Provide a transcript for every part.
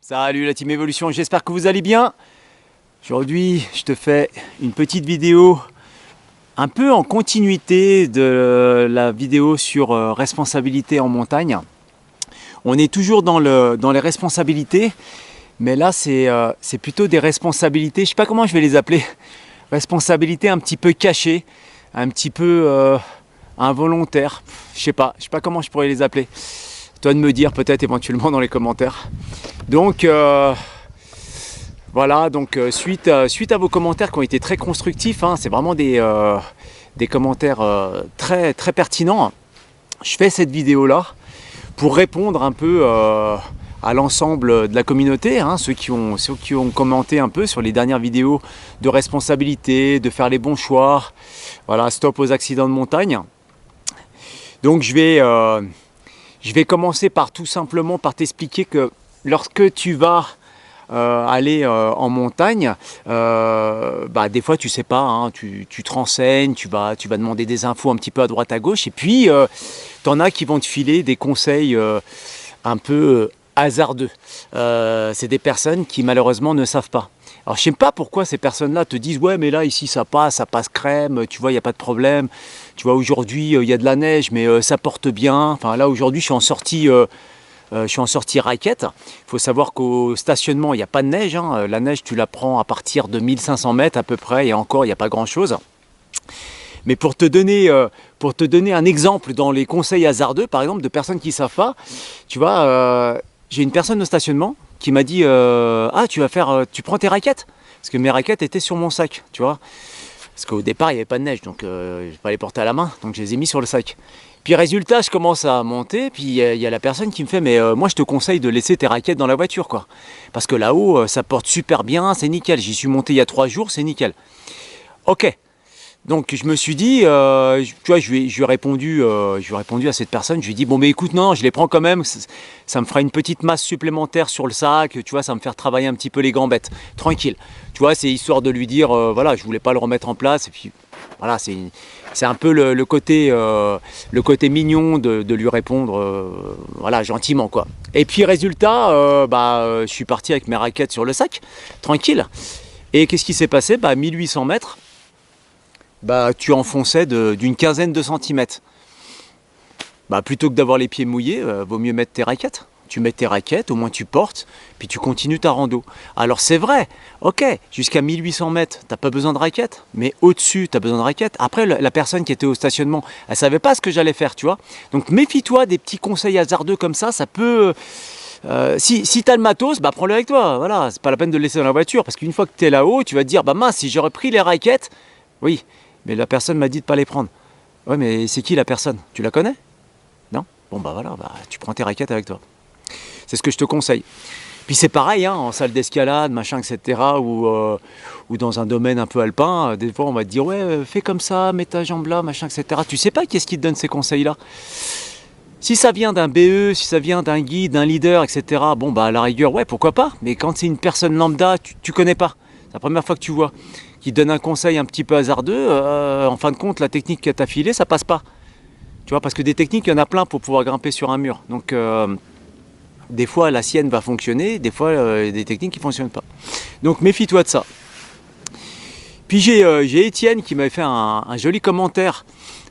Salut la team Evolution, j'espère que vous allez bien. Aujourd'hui, je te fais une petite vidéo un peu en continuité de la vidéo sur responsabilité en montagne. On est toujours dans les responsabilités, mais là c'est plutôt des responsabilités, je ne sais pas comment je vais les appeler, responsabilités un petit peu cachées, un petit peu involontaires, je sais pas comment je pourrais les appeler. Toi de me dire peut-être éventuellement dans les commentaires. Donc voilà, donc suite à vos commentaires qui ont été très constructifs, hein, c'est vraiment des commentaires très pertinents, je fais cette vidéo là pour répondre un peu à l'ensemble de la communauté, hein, ceux qui ont commenté un peu sur les dernières vidéos de responsabilité, de faire les bons choix, voilà, stop aux accidents de montagne. Donc je vais commencer par tout simplement par t'expliquer que lorsque tu vas aller en montagne, des fois tu sais pas, hein, tu te renseignes, tu vas demander des infos un petit peu à droite à gauche, et puis t'en as qui vont te filer des conseils un peu hasardeux. C'est des personnes qui malheureusement ne savent pas. Alors je sais pas pourquoi ces personnes-là te disent ouais mais là ici ça passe crème, tu vois il n'y a pas de problème. Tu vois aujourd'hui il y a de la neige mais ça porte bien. Enfin là aujourd'hui je suis en sortie raquette. Il faut savoir qu'au stationnement il n'y a pas de neige, hein. La neige tu la prends à partir de 1500 mètres à peu près et encore il n'y a pas grand chose. Mais pour te donner un exemple dans les conseils hasardeux par exemple de personnes qui ne savent pas, tu vois j'ai une personne au stationnement qui m'a dit ah tu prends tes raquettes, parce que mes raquettes étaient sur mon sac, tu vois, parce qu'au départ il n'y avait pas de neige donc je ne vais pas les porter à la main, donc je les ai mis sur le sac. Puis résultat je commence à monter, puis il y a la personne qui me fait mais moi je te conseille de laisser tes raquettes dans la voiture quoi, parce que là-haut ça porte super bien, c'est nickel, j'y suis monté il y a 3 jours, c'est nickel. Ok. Donc je me suis dit, tu vois, je lui ai répondu à cette personne, je lui ai dit bon mais écoute non, je les prends quand même, ça me fera une petite masse supplémentaire sur le sac, tu vois, ça me faire travailler un petit peu les gambettes, tranquille. Tu vois, c'est histoire de lui dire, voilà, je voulais pas le remettre en place, et puis voilà, c'est un peu le côté mignon de lui répondre, voilà, gentiment quoi. Et puis résultat, je suis parti avec mes raquettes sur le sac, tranquille. Et qu'est-ce qui s'est passé? 1800 mètres. Tu enfonçais d'une quinzaine de centimètres. Plutôt que d'avoir les pieds mouillés, vaut mieux mettre tes raquettes. Tu mets tes raquettes, au moins tu portes, puis tu continues ta rando. Alors c'est vrai, ok, jusqu'à 1800 mètres, tu n'as pas besoin de raquettes, mais au-dessus, tu as besoin de raquettes. Après, la personne qui était au stationnement, elle ne savait pas ce que j'allais faire, tu vois. Donc méfie-toi des petits conseils hasardeux comme ça peut... si tu as le matos, prends-le avec toi, voilà, c'est pas la peine de le laisser dans la voiture, parce qu'une fois que tu es là-haut, tu vas te dire, mince, si j'aurais pris les raquettes, oui, mais la personne m'a dit de ne pas les prendre. Ouais, mais c'est qui la personne? Tu la connais? Non? Bon, voilà, tu prends tes raquettes avec toi. C'est ce que je te conseille. Puis c'est pareil, hein, en salle d'escalade, machin, etc., ou dans un domaine un peu alpin, des fois on va te dire, ouais, fais comme ça, mets ta jambe là, machin, etc. Tu sais pas qu'est-ce qui te donne ces conseils-là. Si ça vient d'un BE, si ça vient d'un guide, d'un leader, etc., bon, à la rigueur, ouais, pourquoi pas. Mais quand c'est une personne lambda, tu connais pas. C'est la première fois que tu vois, qui donne un conseil un petit peu hasardeux, en fin de compte, la technique qu'elle t'a filée, ça passe pas. Tu vois, parce que des techniques, il y en a plein pour pouvoir grimper sur un mur. Donc, des fois, la sienne va fonctionner, des fois, des techniques qui ne fonctionnent pas. Donc, méfie-toi de ça. Puis, j'ai Étienne qui m'avait fait un joli commentaire.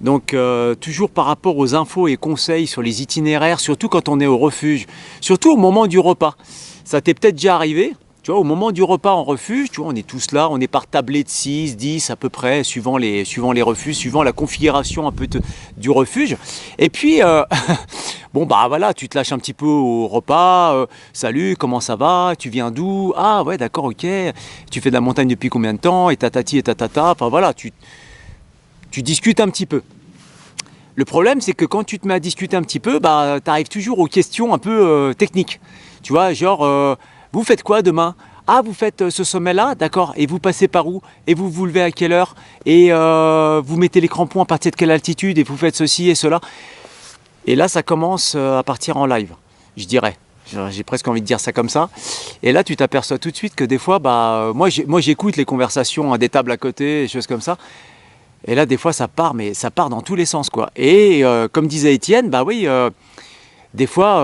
Donc, toujours par rapport aux infos et conseils sur les itinéraires, surtout quand on est au refuge, surtout au moment du repas. Ça t'est peut-être déjà arrivé. Tu vois, au moment du repas en refuge, tu vois, on est tous là, on est par tablée de 6, 10 à peu près, suivant les refuges, suivant la configuration un peu du refuge. Et puis, voilà, tu te lâches un petit peu au repas, salut, comment ça va, tu viens d'où? Ah ouais, d'accord, ok, tu fais de la montagne depuis combien de temps? Et tatati et tatata, enfin voilà, tu discutes un petit peu. Le problème, c'est que quand tu te mets à discuter un petit peu, tu arrives toujours aux questions un peu techniques. Tu vois, genre... vous faites quoi demain? Ah, vous faites ce sommet-là? D'accord. Et vous passez par où? Et vous vous levez à quelle heure? Et vous mettez les crampons à partir de quelle altitude? Et vous faites ceci et cela? Et là, ça commence à partir en live, je dirais. J'ai presque envie de dire ça comme ça. Et là, tu t'aperçois tout de suite que des fois, moi j'écoute les conversations à des tables à côté, des choses comme ça. Et là, des fois, ça part, mais ça part dans tous les sens, quoi. Et comme disait Étienne, oui... des fois,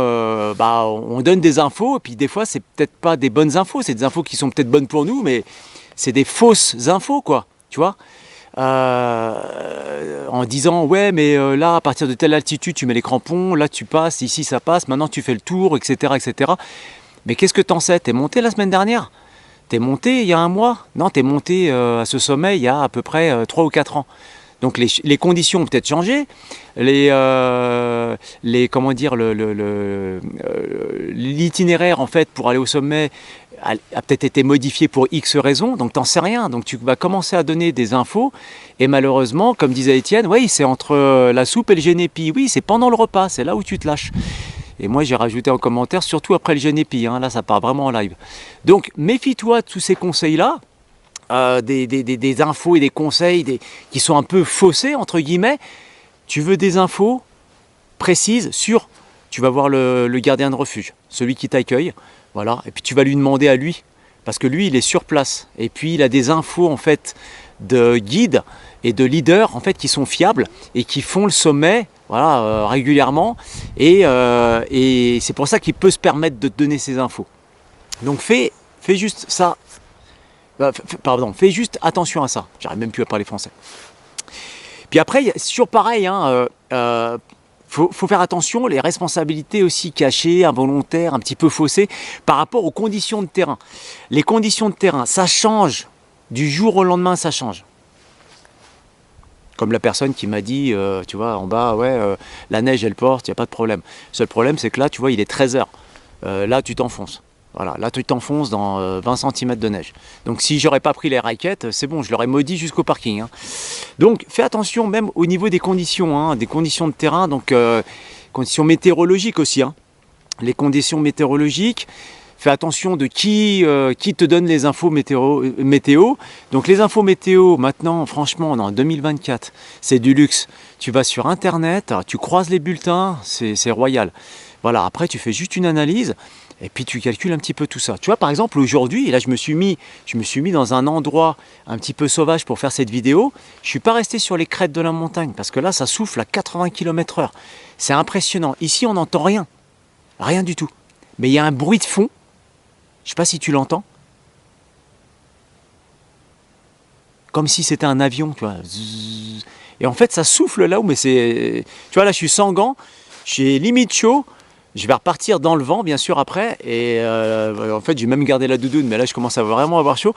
on donne des infos, et puis des fois, c'est peut-être pas des bonnes infos, c'est des infos qui sont peut-être bonnes pour nous, mais c'est des fausses infos, quoi, tu vois. En disant, ouais, mais là, à partir de telle altitude, tu mets les crampons, là, tu passes, ici, ça passe, maintenant, tu fais le tour, etc., etc. Mais qu'est-ce que t'en sais? T'es monté la semaine dernière? T'es monté il y a un mois? Non, t'es monté à ce sommet il y a à peu près 3 ou 4 ans. Donc les conditions ont peut-être changé, comment dire, l'itinéraire en fait pour aller au sommet a peut-être été modifié pour X raisons, donc t'en sais rien. Donc tu vas commencer à donner des infos et malheureusement, comme disait Étienne, oui, c'est entre la soupe et le génépi. Oui, c'est pendant le repas, c'est là où tu te lâches. Et moi j'ai rajouté en commentaire, surtout après le génépi, hein, là ça part vraiment en live. Donc méfie-toi de tous ces conseils-là. Des infos et des conseils qui sont un peu faussés, entre guillemets. Tu veux des infos précises sur, tu vas voir le gardien de refuge, celui qui t'accueille, voilà, et puis tu vas lui demander à lui, parce que lui, il est sur place, et puis il a des infos, en fait, de guides et de leaders, en fait, qui sont fiables, et qui font le sommet, voilà, régulièrement, et c'est pour ça qu'il peut se permettre de te donner ces infos. Donc fais juste ça. Pardon, fais juste attention à ça. J'arrive même plus à parler français. Puis après, c'est toujours pareil, hein, faut faire attention, les responsabilités aussi cachées, involontaires, un petit peu faussées, par rapport aux conditions de terrain. Les conditions de terrain, ça change. Du jour au lendemain, ça change. Comme la personne qui m'a dit, tu vois, en bas, ouais, la neige, elle porte, il n'y a pas de problème. Le seul problème, c'est que là, tu vois, il est 13h. Là, tu t'enfonces. Voilà, là tu t'enfonces dans 20 cm de neige. Donc si j'aurais pas pris les raquettes, c'est bon, je l'aurais maudit jusqu'au parking. Hein. Donc fais attention même au niveau des conditions, hein, des conditions de terrain, donc conditions météorologiques aussi. Hein. Les conditions météorologiques, fais attention de qui te donne les infos météo. Donc les infos météo, maintenant, franchement, en 2024, c'est du luxe. Tu vas sur Internet, tu croises les bulletins, c'est royal. Voilà, après tu fais juste une analyse. Et puis tu calcules un petit peu tout ça. Tu vois, par exemple, aujourd'hui, là je me suis mis dans un endroit un petit peu sauvage pour faire cette vidéo. Je ne suis pas resté sur les crêtes de la montagne parce que là, ça souffle à 80 km/h. C'est impressionnant. Ici, on n'entend rien. Rien du tout. Mais il y a un bruit de fond. Je ne sais pas si tu l'entends. Comme si c'était un avion, tu vois. Et en fait, ça souffle là-haut, mais c'est... Tu vois, là, je suis sans gants. J'ai limite chaud. Je vais repartir dans le vent, bien sûr, après. Et en fait, j'ai même gardé la doudoune, mais là, je commence à vraiment avoir chaud.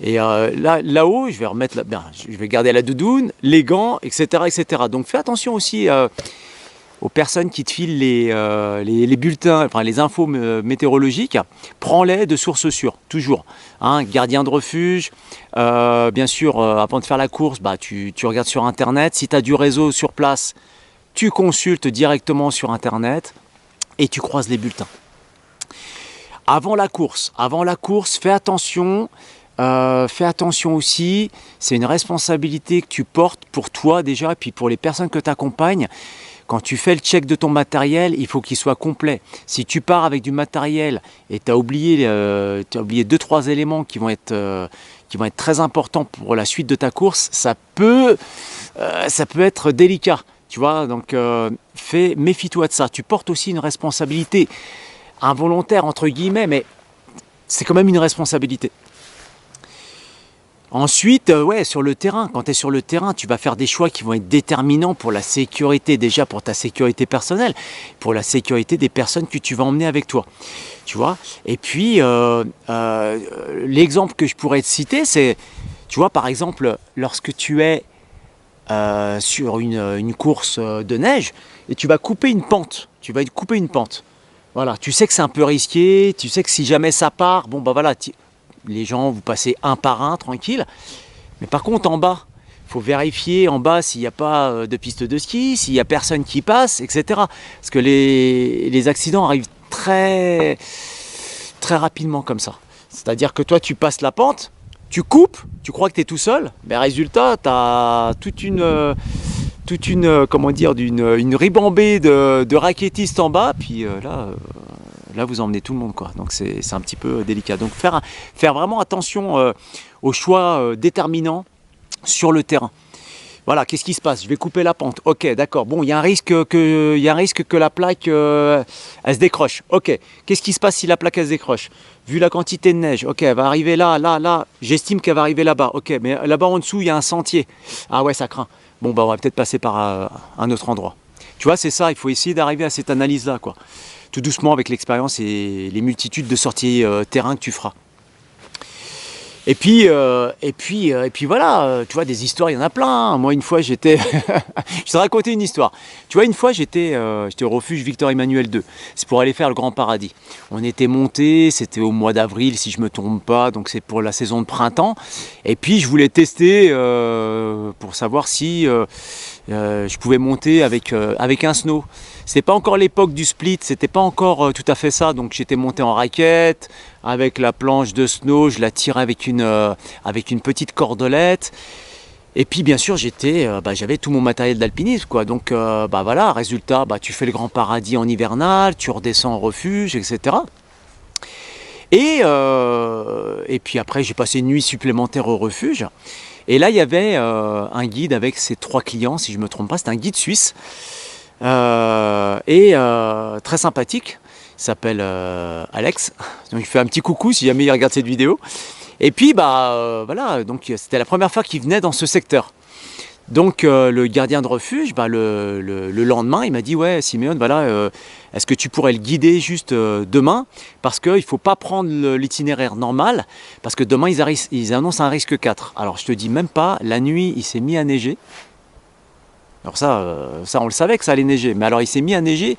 Et là-haut, je vais remettre je vais garder la doudoune, les gants, etc., etc. Donc, fais attention aussi aux personnes qui te filent les bulletins, enfin les infos météorologiques. Prends-les de sources sûres, toujours. Hein, gardien de refuge. Bien sûr, avant de faire la course, tu regardes sur Internet. Si tu as du réseau sur place, tu consultes directement sur Internet. Et tu croises les bulletins. Avant la course, fais attention aussi, c'est une responsabilité que tu portes pour toi déjà, et puis pour les personnes que tu accompagnes. Quand tu fais le check de ton matériel, il faut qu'il soit complet. Si tu pars avec du matériel et tu as oublié 2-3 éléments qui vont être très importants pour la suite de ta course, ça peut être délicat. Tu vois, donc méfie-toi de ça. Tu portes aussi une responsabilité involontaire, entre guillemets, mais c'est quand même une responsabilité. Ensuite, sur le terrain, quand tu es sur le terrain, tu vas faire des choix qui vont être déterminants pour la sécurité, déjà pour ta sécurité personnelle, pour la sécurité des personnes que tu vas emmener avec toi. Tu vois. Et puis, l'exemple que je pourrais te citer, c'est, tu vois, par exemple, lorsque tu es sur une course de neige et tu vas couper une pente. Voilà, tu sais que c'est un peu risqué, tu sais que si jamais ça part, bon voilà, les gens vous passez un par un tranquille. Mais par contre en bas, il faut vérifier en bas s'il n'y a pas de piste de ski, s'il n'y a personne qui passe, etc. Parce que les accidents arrivent très très rapidement comme ça. C'est-à-dire que toi tu passes la pente, tu coupes, tu crois que tu es tout seul, mais résultat, tu as une ribambée de raquettistes en bas, puis là vous emmenez tout le monde, quoi. Donc c'est un petit peu délicat. Donc faire vraiment attention aux choix déterminants sur le terrain. Voilà, qu'est-ce qui se passe? Je vais couper la pente. Ok, d'accord. Bon, il y a un risque que la plaque elle se décroche. Ok, qu'est-ce qui se passe si la plaque elle se décroche? Vu la quantité de neige, ok, elle va arriver là, là, là. J'estime qu'elle va arriver là-bas. Ok, mais là-bas en dessous, il y a un sentier. Ah ouais, ça craint. Bon, bah on va peut-être passer par un autre endroit. Tu vois, c'est ça, il faut essayer d'arriver à cette analyse-là, quoi. Tout doucement avec l'expérience et les multitudes de sorties terrain que tu feras. Et puis voilà, tu vois, des histoires, il y en a plein. Moi, une fois, j'étais... je te raconter une histoire. Tu vois, une fois, j'étais au refuge Victor Emmanuel II. C'est pour aller faire le Grand Paradis. On était monté, c'était au mois d'avril, si je me trompe pas, donc c'est pour la saison de printemps. Et puis, je voulais tester pour savoir si je pouvais monter avec un snow. C'est pas encore l'époque du split, c'était pas encore tout à fait ça, donc j'étais monté en raquette, avec la planche de snow, je la tirais avec une petite cordelette, et puis bien sûr j'avais tout mon matériel d'alpinisme, quoi. Donc voilà, résultat, tu fais le Grand Paradis en hivernal, tu redescends en refuge, etc. Et puis après j'ai passé une nuit supplémentaire au refuge, et là il y avait un guide avec ses 3 clients, si je me trompe pas, c'était un guide suisse, très sympathique, il s'appelle Alex, donc je fais un petit coucou si jamais il regarde cette vidéo. Et puis voilà, donc c'était la première fois qu'il venait dans ce secteur. Donc le gardien de refuge, le lendemain, il m'a dit ouais Siméon, voilà, est-ce que tu pourrais le guider juste demain, parce qu'il ne faut pas prendre l'itinéraire normal, parce que demain ils annoncent un risque 4. Alors je te dis même pas, la nuit il s'est mis à neiger. Alors ça on le savait que ça allait neiger, mais alors il s'est mis à neiger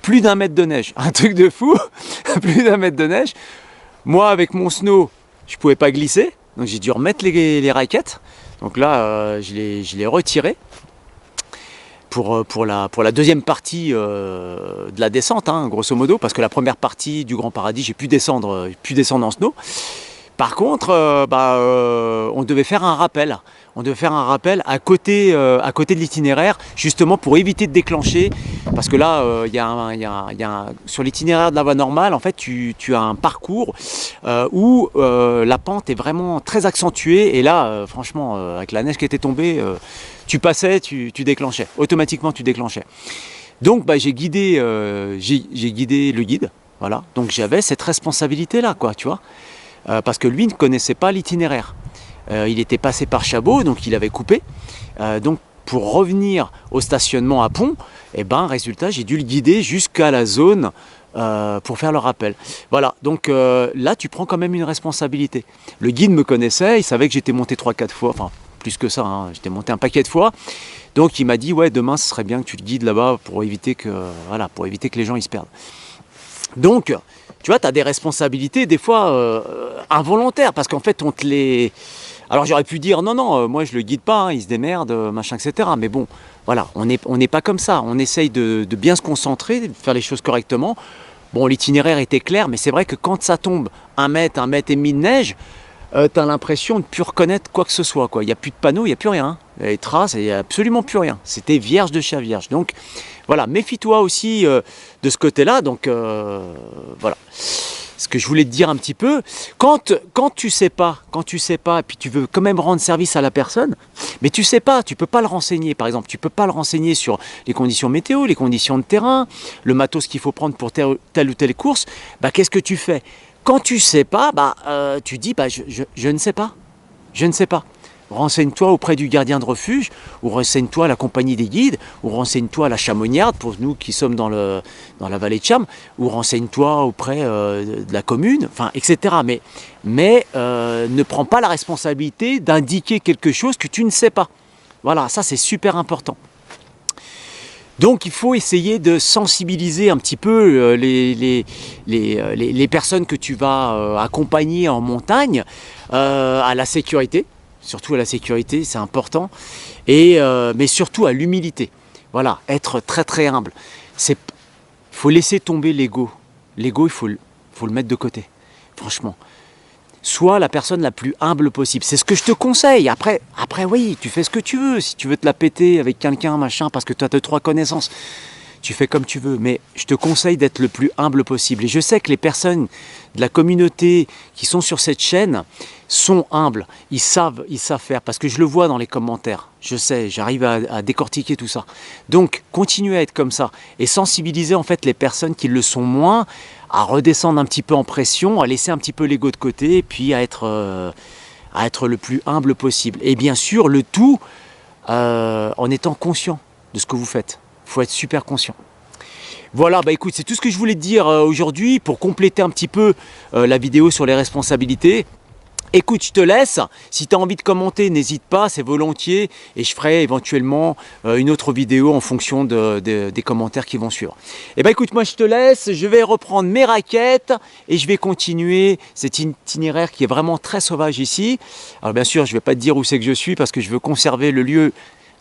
plus d'1 mètre de neige, un truc de fou, plus d'1 mètre de neige. Moi avec mon snow, je pouvais pas glisser, donc j'ai dû remettre les raquettes. Donc là je les retiré pour la deuxième partie de la descente, hein, grosso modo, parce que la première partie du Grand Paradis, j'ai pu descendre en snow. Par contre, on devait faire un rappel. On devait faire un rappel à côté de l'itinéraire, justement pour éviter de déclencher. Parce que là, sur l'itinéraire de la voie normale, en fait, tu as un parcours où la pente est vraiment très accentuée. Et là, franchement, avec la neige qui était tombée, tu passais, tu déclenchais. Automatiquement, tu déclenchais. Donc, j'ai guidé le guide. Voilà. Donc, j'avais cette responsabilité-là, quoi, tu vois. Parce que lui ne connaissait pas l'itinéraire. Il était passé par Chabot, donc il avait coupé. Donc pour revenir au stationnement à Pont, résultat, j'ai dû le guider jusqu'à la zone pour faire le rappel. Voilà, donc là tu prends quand même une responsabilité. Le guide me connaissait, il savait que j'étais monté 3-4 fois, enfin plus que ça, hein, j'étais monté un paquet de fois. Donc il m'a dit ouais, demain ce serait bien que tu le guides là-bas pour éviter que les gens ils se perdent. Donc tu vois, tu as des responsabilités des fois involontaires, parce qu'en fait on te les... Alors j'aurais pu dire non, moi je le guide pas, hein, il se démerde, machin, etc. Mais bon, voilà, on n'est pas comme ça. On essaye de bien se concentrer, de faire les choses correctement. Bon, l'itinéraire était clair, mais c'est vrai que quand ça tombe 1 mètre et demi de neige, tu as l'impression de ne plus reconnaître quoi que ce soit, quoi. Il n'y a plus de panneaux, il n'y a plus rien. Hein. Les traces, il n'y a absolument plus rien. C'était vierge de chez vierge. Donc voilà, méfie-toi aussi de ce côté-là. Donc voilà. Ce que je voulais te dire un petit peu, quand tu sais pas, et puis tu veux quand même rendre service à la personne, mais tu sais pas, tu peux pas le renseigner. Par exemple, tu peux pas le renseigner sur les conditions météo, les conditions de terrain, le matos qu'il faut prendre pour telle ou telle course. Qu'est-ce que tu fais? Quand tu sais pas, tu dis je ne sais pas, je ne sais pas. Renseigne-toi auprès du gardien de refuge, ou renseigne-toi à la compagnie des guides, ou renseigne-toi à la Chamoniarde, pour nous qui sommes dans la vallée de Cham, ou renseigne-toi auprès de la commune, enfin, etc. Mais ne prends pas la responsabilité d'indiquer quelque chose que tu ne sais pas. Voilà, ça c'est super important. Donc il faut essayer de sensibiliser un petit peu les personnes que tu vas accompagner en montagne à la sécurité. Surtout à la sécurité, c'est important, mais surtout à l'humilité. Voilà, être très très humble. Il faut laisser tomber l'ego. L'ego, il faut le mettre de côté, franchement. Sois la personne la plus humble possible. C'est ce que je te conseille. Après oui, tu fais ce que tu veux. Si tu veux te la péter avec quelqu'un, machin, parce que tu as 2-3 connaissances, tu fais comme tu veux, mais je te conseille d'être le plus humble possible. Et je sais que les personnes de la communauté qui sont sur cette chaîne sont humbles, ils savent faire, parce que je le vois dans les commentaires, je sais, j'arrive à décortiquer tout ça. Donc, continuez à être comme ça et sensibiliser en fait les personnes qui le sont moins, à redescendre un petit peu en pression, à laisser un petit peu l'ego de côté, et puis à être le plus humble possible. Et bien sûr, le tout en étant conscient de ce que vous faites. Il faut être super conscient. Voilà, bah écoute, c'est tout ce que je voulais te dire aujourd'hui pour compléter un petit peu la vidéo sur les responsabilités. Écoute, je te laisse. Si tu as envie de commenter, n'hésite pas, c'est volontiers. Et je ferai éventuellement une autre vidéo en fonction des commentaires qui vont suivre. Et bah écoute, moi je te laisse. Je vais reprendre mes raquettes et je vais continuer cet itinéraire qui est vraiment très sauvage ici. Alors bien sûr, je ne vais pas te dire où c'est que je suis parce que je veux conserver le lieu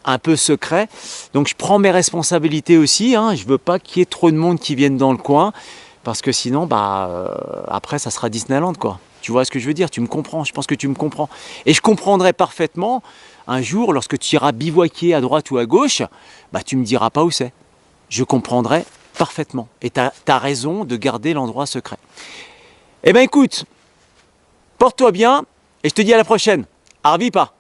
un peu secret. Donc je prends mes responsabilités aussi. Hein. Je ne veux pas qu'il y ait trop de monde qui vienne dans le coin. Parce que sinon, après, ça sera Disneyland, quoi. Tu vois ce que je veux dire? Tu me comprends, je pense que tu me comprends. Et je comprendrai parfaitement, un jour, lorsque tu iras bivouaquer à droite ou à gauche, tu me diras pas où c'est. Je comprendrai parfaitement. Et tu as raison de garder l'endroit secret. Eh bien écoute, porte-toi bien, et je te dis à la prochaine. Arvipa!